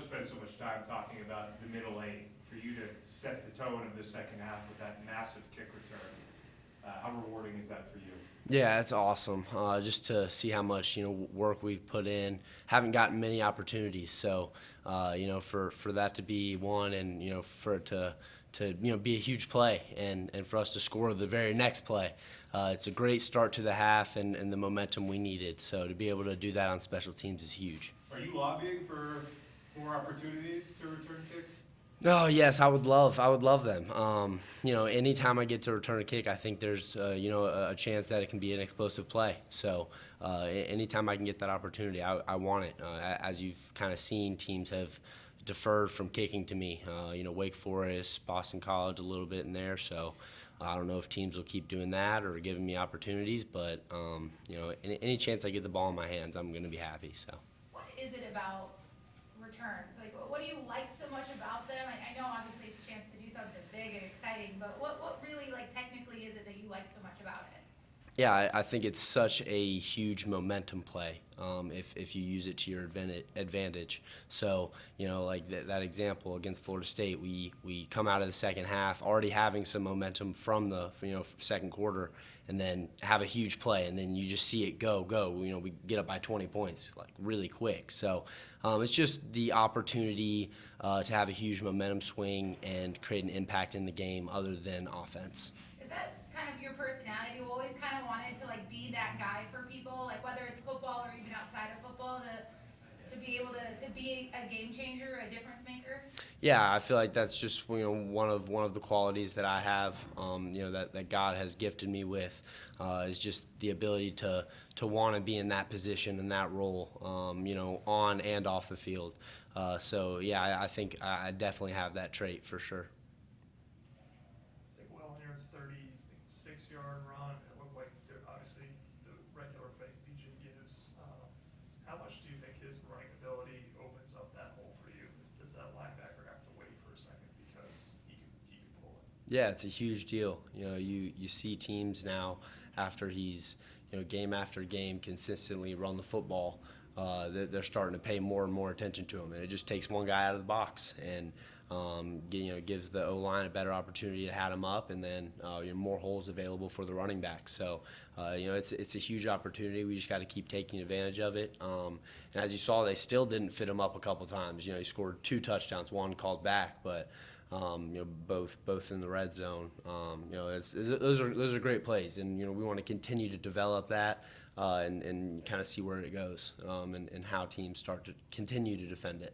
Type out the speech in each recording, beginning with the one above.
spend so much time talking about the middle eight. For you to set the tone of the second half with that massive kick return, how rewarding is that for you? Yeah, it's awesome. Just to see how much work we've put in. Haven't gotten many opportunities, so for that to be one, and for it to be a huge play, and for us to score the very next play. It's a great start to the half, and the momentum we needed. So to be able to do that on special teams is huge. Are you lobbying for more opportunities to return kicks? Oh yes, I would love them. Anytime I get to return a kick, I think there's a chance that it can be an explosive play. So anytime I can get that opportunity, I want it. As you've kind of seen, teams have deferred from kicking to me. Wake Forest, Boston College, a little bit in there. So I don't know if teams will keep doing that or giving me opportunities, but any chance I get the ball in my hands, I'm going to be happy. So. What is it about returns? Like, what do you like so much about them? I know obviously it's a chance to do something big and exciting, but what really, like, technically is it that you like so much about it? Yeah, I think it's such a huge momentum play if you use it to your advantage. So, like that example against Florida State, we come out of the second half already having some momentum from the second quarter, and then have a huge play, and then you just see it go. We get up by 20 points like really quick. So it's just the opportunity to have a huge momentum swing and create an impact in the game other than offense. Is that kind of your personality? You always kind of wanted to like be that guy for people, like whether it's football or even outside of football, to be able to be a game changer, a difference maker? Yeah, I feel like that's just one of the qualities that I have, that God has gifted me with, is just the ability to want to be in that position and that role, on and off the field. So yeah, I think I definitely have that trait for sure. Well, on your 36-yard run, it looked like obviously the regular faith DJ gives. How much do you think his running ability opens up that hole for you? Does that linebacker have to wait for a second because he can pull it? Yeah, it's a huge deal. You see teams now after he's game after game consistently run the football. They're starting to pay more and more attention to him, and it just takes one guy out of the box and gives the O-line a better opportunity to hat him up, and then more holes available for the running back. So it's a huge opportunity. We just got to keep taking advantage of it. And as you saw, they still didn't fit him up a couple times. He scored 2 touchdowns, one called back, but both in the red zone. Those are great plays, and we want to continue to develop that and kind of see where it goes, and how teams start to continue to defend it.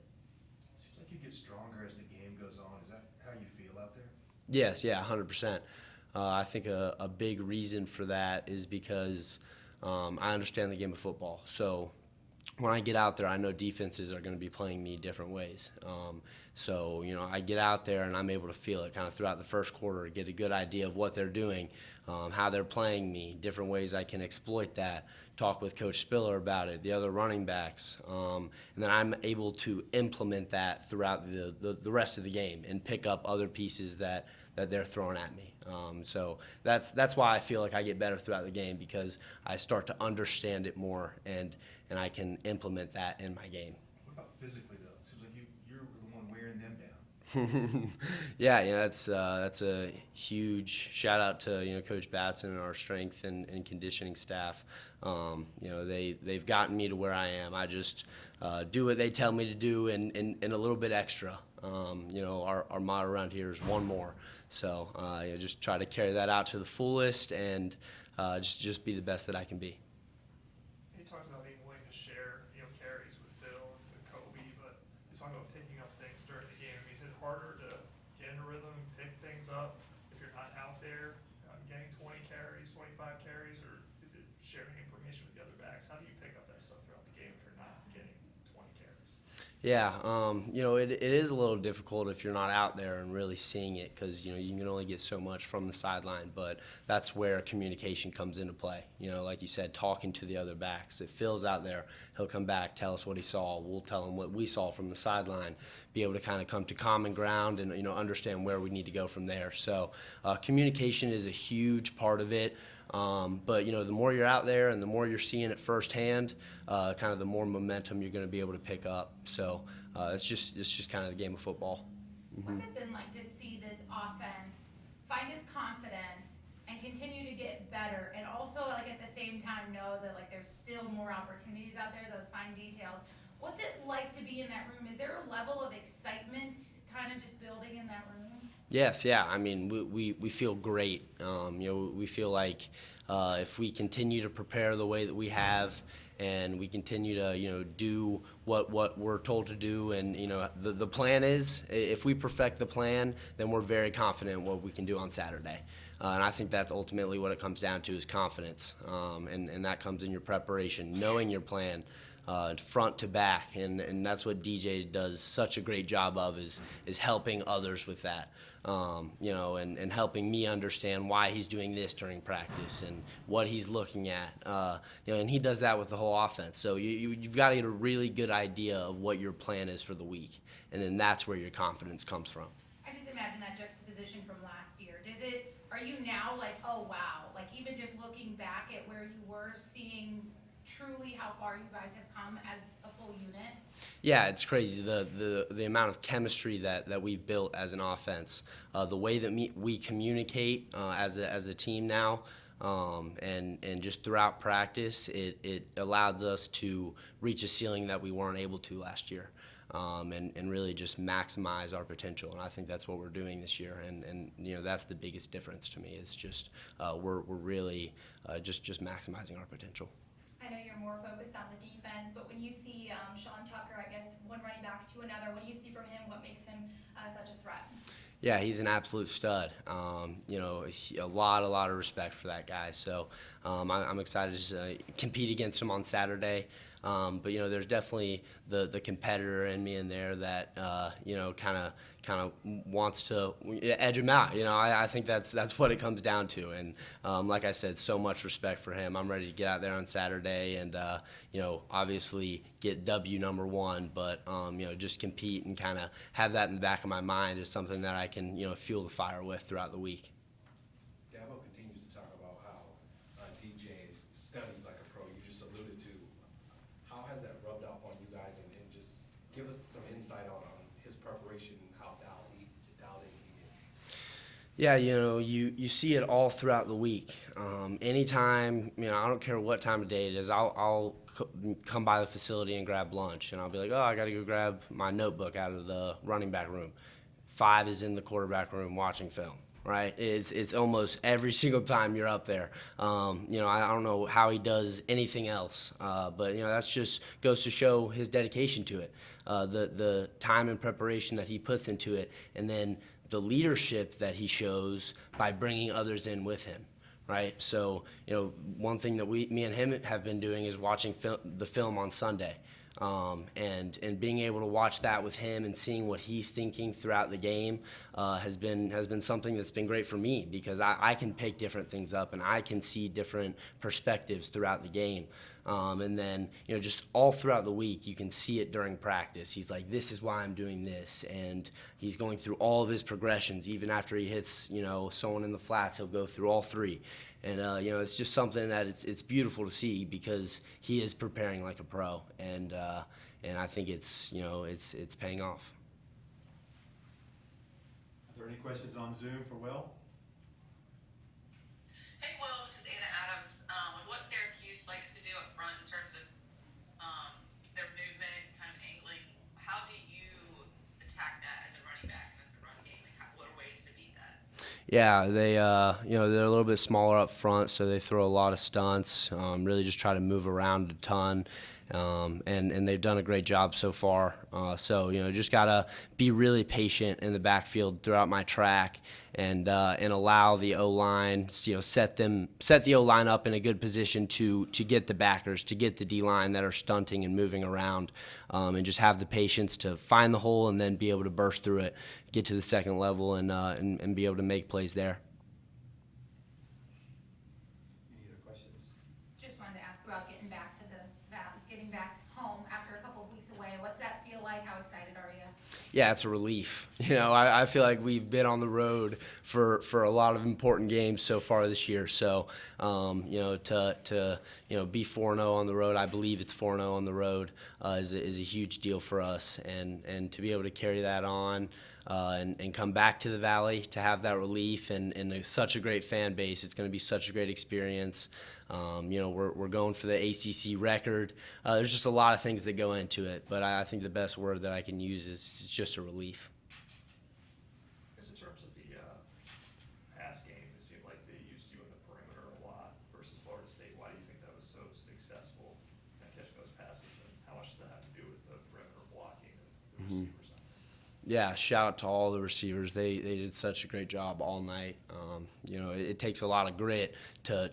Seems like you get stronger as the game goes on. Is that how you feel out there? Yes, yeah, 100%. I think a big reason for that is because I understand the game of football. So when I get out there, I know defenses are going to be playing me different ways. So I get out there and I'm able to feel it kind of throughout the first quarter, get a good idea of what they're doing, how they're playing me, different ways I can exploit that, talk with Coach Spiller about it, the other running backs, and then I'm able to implement that throughout the rest of the game and pick up other pieces that they're throwing at me. So that's why I feel like I get better throughout the game, because I start to understand it more and I can implement that in my game. What about physically, though? Seems like you're the one wearing them down. Yeah, that's a huge shout out to Coach Batson and our strength and conditioning staff. They've gotten me to where I am. I just do what they tell me to do and a little bit extra. Our motto around here is one more. So just try to carry that out to the fullest and just be the best that I can be. He talked about being willing to share, carries with Bill and with Kobe, but he's talking about picking up things during the game. Is it harder to get in a rhythm and pick things up if you're not out there getting 20 carries, 25 carries, or is it sharing information with the other backs? How do you pick up that stuff throughout the game if you're not getting 20 carries? Yeah, it is a little difficult if you're not out there and really seeing it, because you can only get so much from the sideline. But that's where communication comes into play. Like you said, talking to the other backs. If Phil's out there, he'll come back, tell us what he saw. We'll tell him what we saw from the sideline. Be able to kind of come to common ground and understand where we need to go from there. So communication is a huge part of it. But the more you're out there and the more you're seeing it firsthand, kind of the more momentum you're going to be able to pick up. So it's just kind of the game of football. What's it been like to see this offense find its confidence and continue to get better, and also like at the same time know that like there's still more opportunities out there, those fine details? What's it like to be in that room? Is there a level of excitement kind of just building in that room? Yes, yeah. I mean, we feel great. We feel like if we continue to prepare the way that we have, and we continue to do what we're told to do, and the plan is, if we perfect the plan, then we're very confident in what we can do on Saturday. And I think that's ultimately what it comes down to, is confidence, and that comes in your preparation, knowing your plan. Front to back, and that's what DJ does such a great job of, is helping others with that, and helping me understand why he's doing this during practice and what he's looking at, and he does that with the whole offense. So you've got to get a really good idea of what your plan is for the week, and then that's where your confidence comes from. I just imagine that juxtaposition from last year. Are you now like, oh wow, like even just looking back at where you were, seeing truly how far you guys have come as a full unit? Yeah, it's crazy, the amount of chemistry that we've built as an offense, the way that we communicate as a team now, and just throughout practice, it allows us to reach a ceiling that we weren't able to last year, and really just maximize our potential. And I think that's what we're doing this year, and that's the biggest difference to me, is just we're really just maximizing our potential. I know you're more focused on the defense, but when you see Sean Tucker, I guess, one running back to another, what do you see from him? What makes him such a threat? Yeah, he's an absolute stud. A lot of respect for that guy. So I'm excited to compete against him on Saturday. But there's definitely the competitor in me in there that kind of wants to edge him out. I think that's what it comes down to. And like I said, so much respect for him. I'm ready to get out there on Saturday and obviously get W number one, but just compete and kind of have that in the back of my mind is something that I can fuel the fire with throughout the week. Dabo continues to talk about how DJ studies like a pro. You just alluded to. How has that rubbed off on you guys, and just give us some insight on his preparation, how dialed in he is? Yeah, you see it all throughout the week. Anytime, I don't care what time of day it is, I'll come by the facility and grab lunch, and I'll be like, oh, I got to go grab my notebook out of the running back room. 5 is in the quarterback room watching film. Right, it's almost every single time you're up there. I don't know how he does anything else, but that's just goes to show his dedication to it, the time and preparation that he puts into it, and then the leadership that he shows by bringing others in with him. Right, so one thing that me and him have been doing is watching the film on Sunday. And being able to watch that with him and seeing what he's thinking throughout the game has been something that's been great for me, because I can pick different things up and I can see different perspectives throughout the game. And then just all throughout the week you can see it during practice. He's like, this is why I'm doing this, and he's going through all of his progressions. Even after he hits someone in the flats, he'll go through all 3. And it's just something that it's beautiful to see, because he is preparing like a pro, and I think it's paying off. Are there any questions on Zoom for Will? Hey, Will, this is Anna Adams. With what Syracuse likes to do up front in terms of their movement, kind of angling, how do you attack that as a running back and as a run game? What are ways to beat that? Yeah, they they're a little bit smaller up front, so they throw a lot of stunts. Really just try to move around a ton, and they've done a great job so far. So just gotta be really patient in the backfield throughout my track, and allow the O-line, set the O-line up in a good position to get the backers, to get the D-line that are stunting and moving around, and just have the patience to find the hole and then be able to burst through it, get to the second level, and be able to make plays there. Any other questions? Just wanted to ask about getting back home after a couple of weeks away. What's that feel like? How excited are you? Yeah, it's a relief. I feel like we've been on the road for a lot of important games so far this year. So, to be 4-0 on the road. I believe it's 4-0 on the road is a huge deal for us, and to be able to carry that on and come back to the Valley to have that relief and such a great fan base. It's going to be such a great experience. We're going for the ACC record. There's just a lot of things that go into it, but I think the best word that I can use is just a relief. I guess in terms of the pass game, it seemed like they used you in the perimeter a lot versus Florida State. Why do you think that was so successful at catching those passes, and how much does that have to do with the perimeter blocking of the receivers? Yeah, shout out to all the receivers. They did such a great job all night. It takes a lot of grit to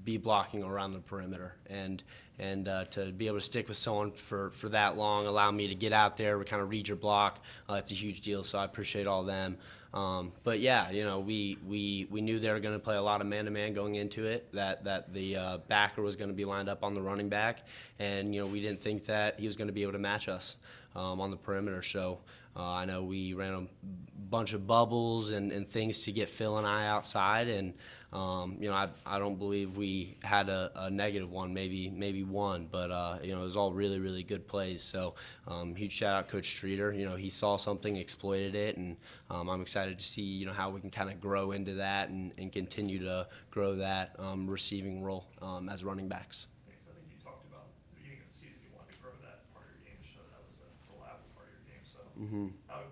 be blocking around the perimeter, and to be able to stick with someone for that long, allow me to get out there, kind of read your block. It's a huge deal, so I appreciate all them. But yeah, we knew they were going to play a lot of man-to-man going into it, that the backer was going to be lined up on the running back, and we didn't think that he was going to be able to match us on the perimeter. So I know we ran a bunch of bubbles and things to get Phil and I outside, and I don't believe we had a negative one, maybe one, but it was all really, really good plays. So huge shout out Coach Streeter. He saw something, exploited it, and I'm excited to see how we can kind of grow into that and continue to grow that receiving role as running backs. I think you talked about at the beginning of the season you wanted to grow that part of your game, so that was a reliable part of your game. So how